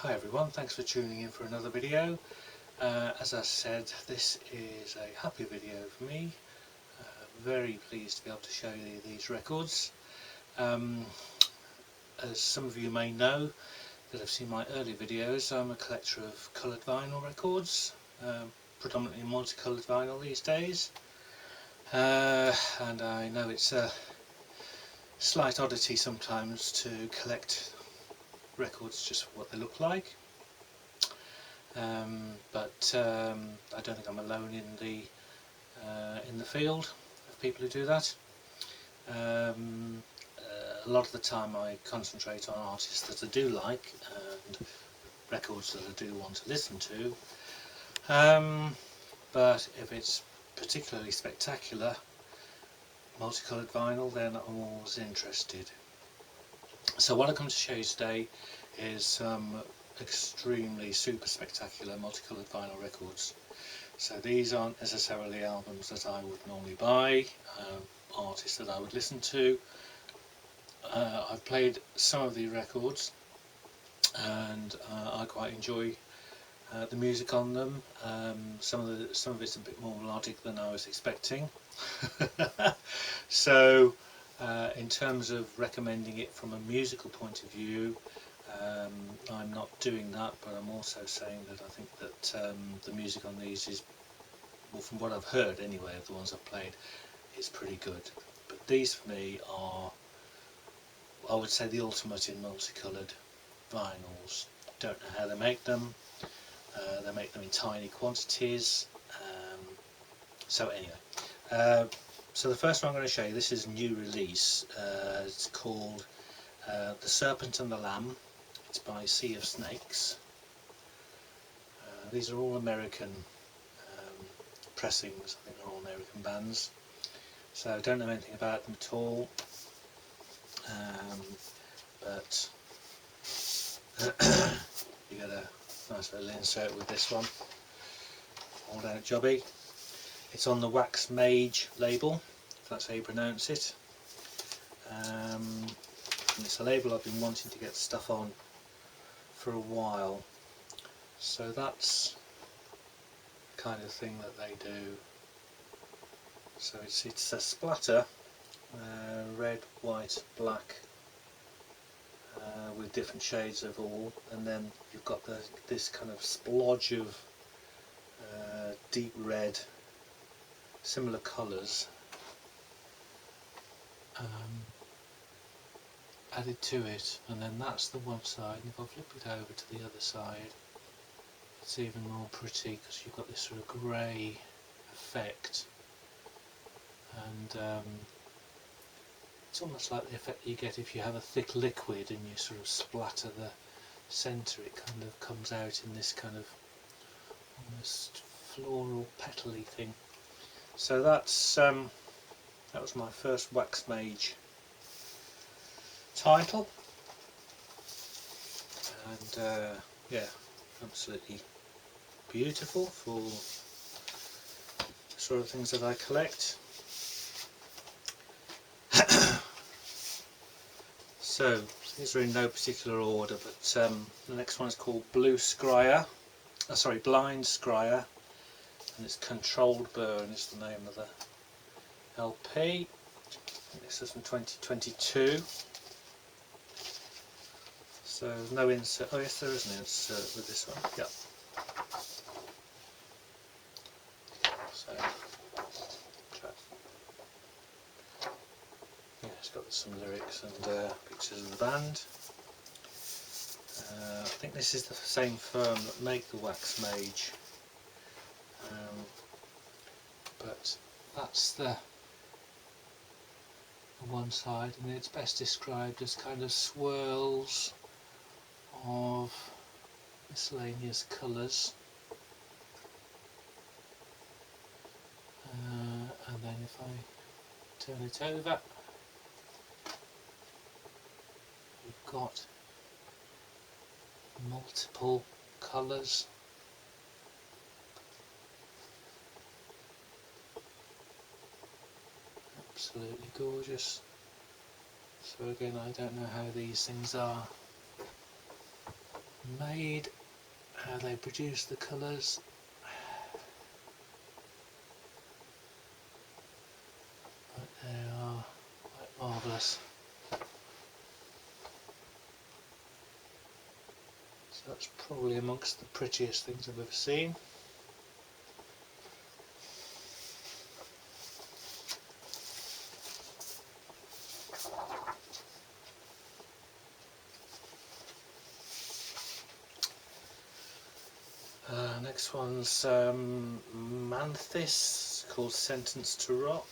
Hi everyone, thanks for tuning in for another video. As I said, this is a happy video for me. Very pleased to be able to show you these records. As some of you may know that have seen my early videos, I'm a collector of coloured vinyl records, predominantly multicoloured vinyl these days. And I know it's a slight oddity sometimes to collect records just for what they look like. But I don't think I'm alone in the field of people who do that. A lot of the time I concentrate on artists that I do like and records that I do want to listen to. But if it's particularly spectacular multicoloured vinyl, then I'm always interested. So what I come to show you today is some extremely super spectacular multicoloured vinyl records. So these aren't necessarily albums that I would normally buy, artists that I would listen to. I've played some of the records and I quite enjoy the music on them. Some of it's a bit more melodic than I was expecting. So in terms of recommending it from a musical point of view, I'm not doing that, but I'm also saying that I think that the music on these is, well, from what I've heard anyway, of the ones I've played, is pretty good. But these for me are, I would say, the ultimate in multicoloured vinyls. Don't know how they make them. They make them in tiny quantities. So anyway, so the first one I'm going to show you, this is a new release. It's called The Serpent and the Lamb. It's by Sea of Snakes. These are all American pressings. I think they're all American bands. So I don't know anything about them at all. But you get a nice little insert with this one. All out jobby. It's on the Mage label, if that's how you pronounce it. And it's a label I've been wanting to get stuff on for a while. So that's the kind of thing that they do. So it's a splatter, red, white, black, with different shades of all, and then you've got this kind of splodge of deep red, similar colours added to it, and then that's the one side, and if I flip it over to the other side, it's even more pretty because you've got this sort of grey effect, and it's almost like the effect you get if you have a thick liquid and you sort of splatter the centre. It kind of comes out in this kind of almost floral petally thing. So that's that was my first Wax Mage title, and yeah, absolutely beautiful for the sort of things that I collect. So these are in no particular order, but the next one is called Blind Scryer, and it's Controlled Burn is the name of the LP. I think this is from 2022. So there's no insert. Oh yes, there is an insert with this one. Yep. So yeah, it's got some lyrics and pictures of the band. I think this is the same firm that make the Wax Mage, but that's the one side, and it's best described as kind of swirls of miscellaneous colours, and then if I turn it over, you've got multiple colours. Absolutely gorgeous. So again, I don't know how these things are made, how they produce the colours. They are quite marvellous. So that's probably amongst the prettiest things I've ever seen. Next one's Manthis, called Sentence to Rock.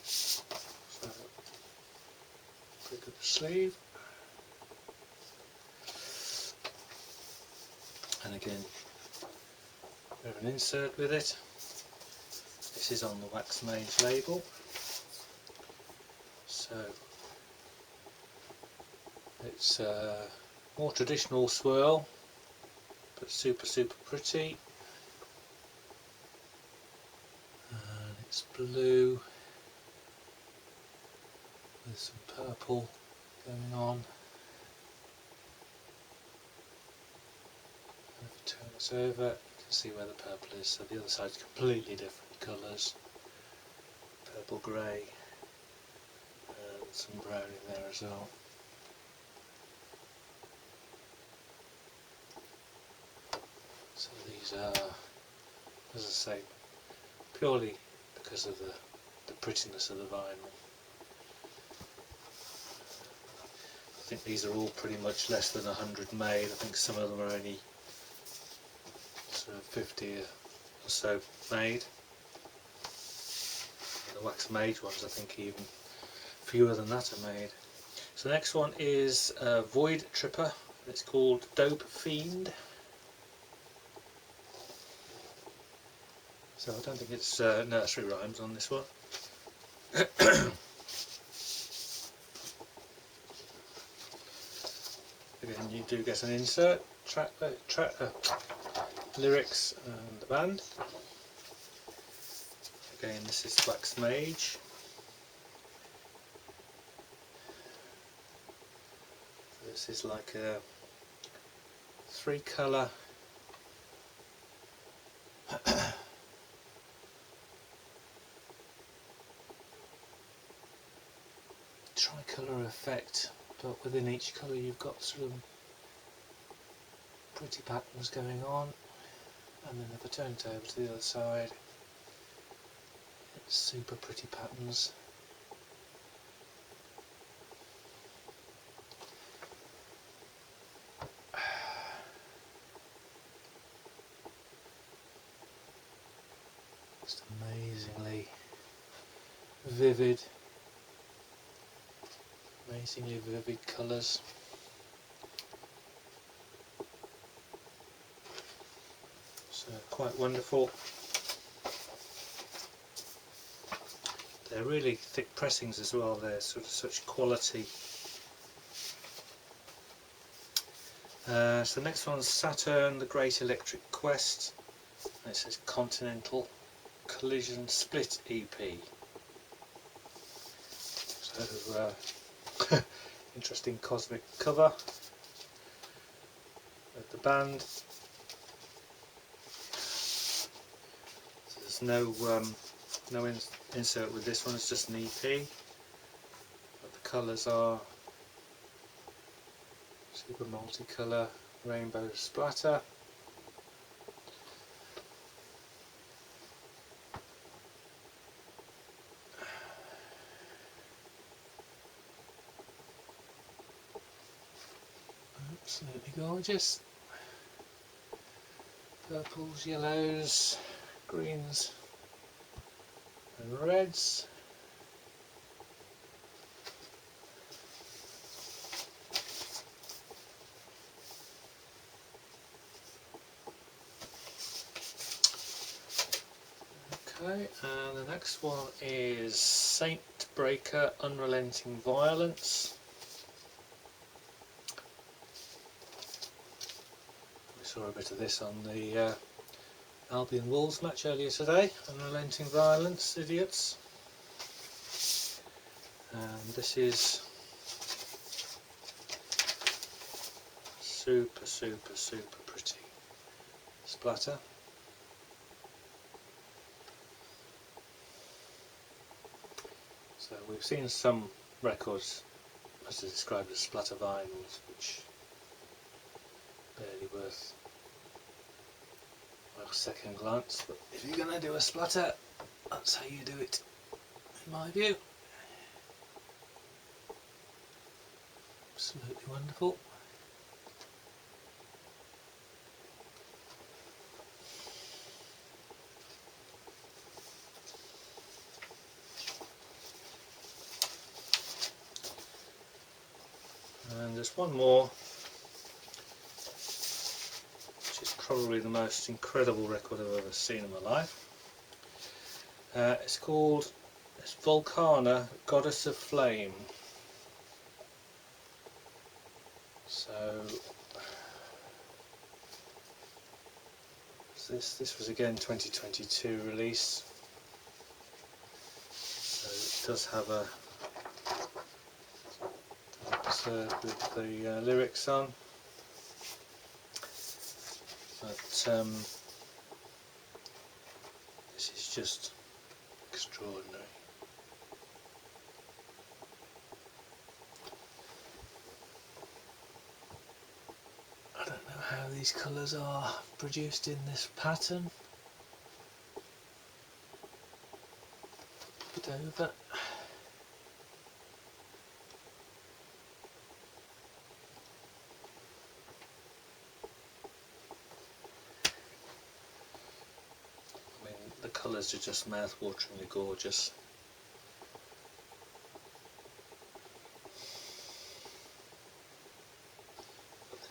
So, pick up the sleeve. And again, we have an insert with it. This is on the Wax Mage label. So, it's a more traditional swirl, but super pretty. And it's blue with some purple going on. And if you turn this over, you can see where the purple is. So the other side's completely different colours. Purple grey and some brown in there as well. So these are, as I say, purely because of the prettiness of the vinyl. I think these are all pretty much less than 100 made. I think some of them are only sort of 50 or so made. And the Wax Mage ones, I think even fewer than that are made. So the next one is Void Tripper. It's called Dope Fiend. So I don't think it's nursery rhymes on this one. Again, you do get an insert, lyrics and the band. Again, this is Wax Mage. This is like a 3-colour tricolour effect, but within each colour you've got sort of pretty patterns going on. And then if I turn it over to the other side, it's super pretty patterns. Just amazingly vivid colours. So quite wonderful. They're really thick pressings as well. They're sort of such quality. So the next one's Saturn, the Great Electric Quest. And it says Continental Collision Split EP. So interesting cosmic cover of the band. So there's no insert with this one, it's just an EP. But the colours are super multicolour, rainbow splatter. Absolutely gorgeous. Purples, yellows, greens and reds. Okay, and the next one is Saint Breaker Unrelenting Violence. We saw a bit of this on the Albion Wolves match earlier today. Unrelenting Violence, idiots. And this is super pretty splatter. So we've seen some records, as I described, as splatter vinyls, which barely worth a second glance, but if you're going to do a splatter, that's how you do it, in my view. Absolutely wonderful. And there's one more, which is probably the most incredible record I've ever seen in my life. It's called Volcana, Goddess of Flame. So this was again 2022 release. So it does have a episode with the lyrics on, but this is just extraordinary. I don't know how these colours are produced in this pattern. Put it over. I mean, the colours are just mouth-wateringly gorgeous.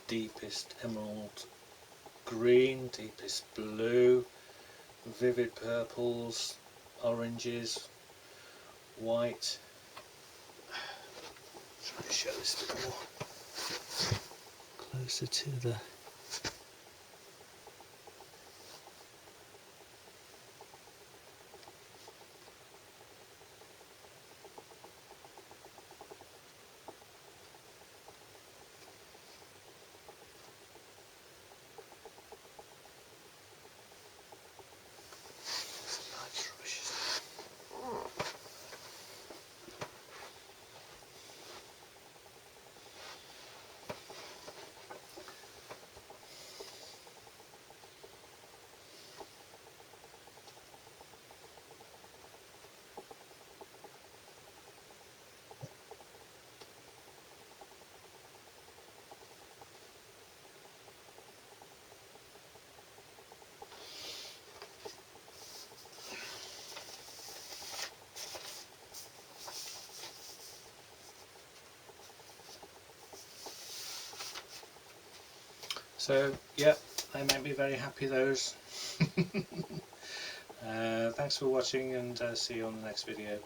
Deepest emerald green, deepest blue, vivid purples, oranges, white. Try to show this a bit more closer to the So yeah, they make me very happy, those. Thanks for watching, and see you on the next video.